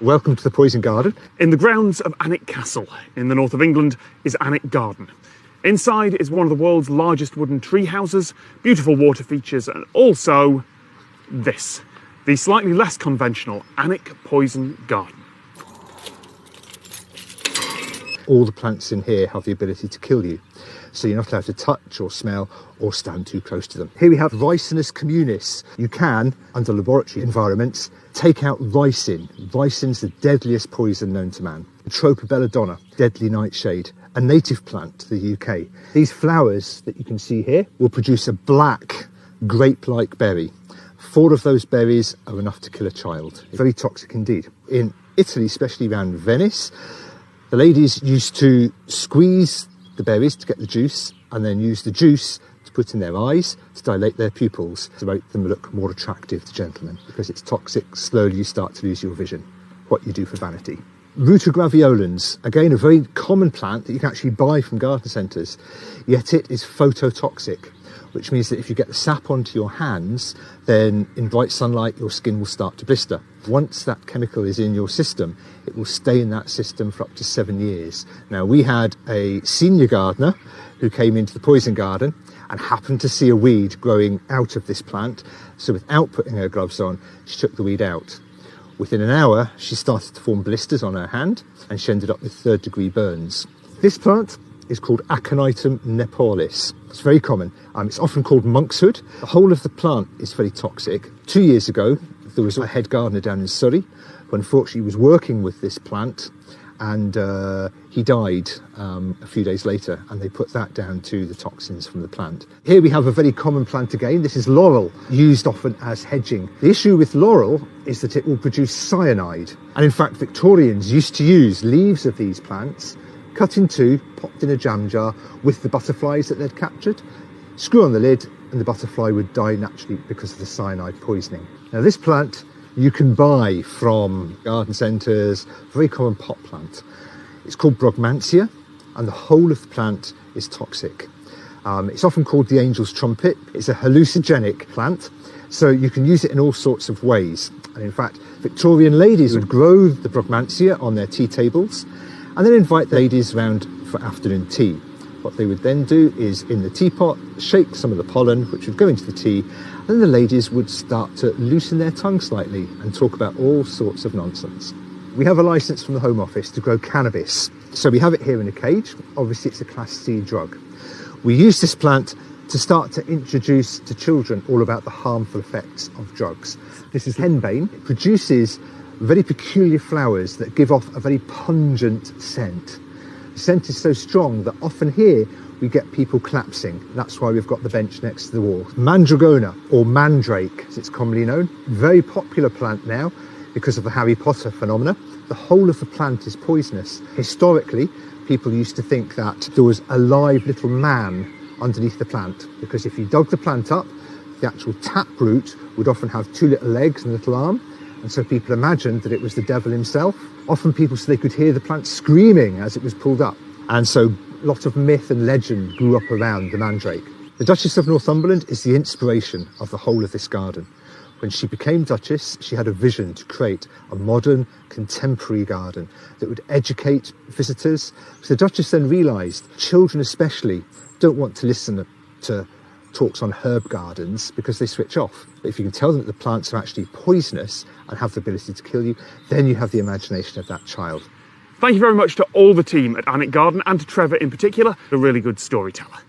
Welcome to the Poison Garden. In the grounds of Alnwick Castle in the north of England is Alnwick Garden. Inside is one of the world's largest wooden tree houses, beautiful water features, and also this, the slightly less conventional Alnwick Poison Garden. All the plants in here have the ability to kill you, so you're not allowed to touch or smell or stand too close to them. Here we have Ricinus communis. You can, under laboratory environments, take out ricin. Ricin's the deadliest poison known to man. Tropobelladonna, deadly nightshade, a native plant to the UK. These flowers that you can see here will produce a black, grape-like berry. 4 of those berries are enough to kill a child. Very toxic indeed. In Italy, especially around Venice, the ladies used to squeeze the berries to get the juice and then use the juice to put in their eyes to dilate their pupils to make them look more attractive to gentlemen. Because it's toxic, slowly you start to lose your vision. What you do for vanity. Rutagraveolens, again a very common plant that you can actually buy from garden centres, yet it is phototoxic, which means that if you get the sap onto your hands, then in bright sunlight your skin will start to blister. Once that chemical is in your system, it will stay in that system for up to 7 years. Now, we had a senior gardener who came into the poison garden and happened to see a weed growing out of this plant, so without putting her gloves on, she took the weed out. Within an hour, she started to form blisters on her hand, and she ended up with 3rd-degree burns. This plant is called Aconitum nepalis. It's very common. It's often called monkshood. The whole of the plant is very toxic. 2 years ago, there was a head gardener down in Surrey who unfortunately was working with this plant, and he died a few days later, and they put that down to the toxins from the plant. Here we have a very common plant again. This is laurel, used often as hedging. The issue with laurel is that it will produce cyanide. And in fact, Victorians used to use leaves of these plants, cut in 2, popped in a jam jar with the butterflies that they'd captured, screw on the lid, and the butterfly would die naturally because of the cyanide poisoning. Now, this plant you can buy from garden centres, very common pot plant. It's called Brugmansia, and the whole of the plant is toxic. It's often called the angel's trumpet. It's a hallucinogenic plant, so you can use it in all sorts of ways. And in fact, Victorian ladies would grow the Brugmansia on their tea tables and then invite the ladies round for afternoon tea. What they would then do is, in the teapot, shake some of the pollen, which would go into the tea, and then the ladies would start to loosen their tongue slightly and talk about all sorts of nonsense. We have a licence from the Home Office to grow cannabis. So we have it here in a cage. Obviously, it's a Class C drug. We use this plant to start to introduce to children all about the harmful effects of drugs. This is henbane. It produces very peculiar flowers that give off a very pungent scent. The scent is so strong that often here we get people collapsing. That's why we've got the bench next to the wall. Mandragona, or mandrake as it's commonly known. Very popular plant now because of the Harry Potter phenomena. The whole of the plant is poisonous. Historically, people used to think that there was a live little man underneath the plant, because if you dug the plant up, the actual taproot would often have 2 little legs and a little arm, and so people imagined that it was the devil himself. Often people said they could hear the plant screaming as it was pulled up, and so a lot of myth and legend grew up around the mandrake. The Duchess of Northumberland is the inspiration of the whole of this garden. When she became Duchess, she had a vision to create a modern, contemporary garden that would educate visitors. So the Duchess then realised children especially don't want to listen to talks on herb gardens because they switch off. But if you can tell them that the plants are actually poisonous and have the ability to kill you, then you have the imagination of that child. Thank you very much to all the team at Alnwick Garden, and to Trevor in particular, a really good storyteller.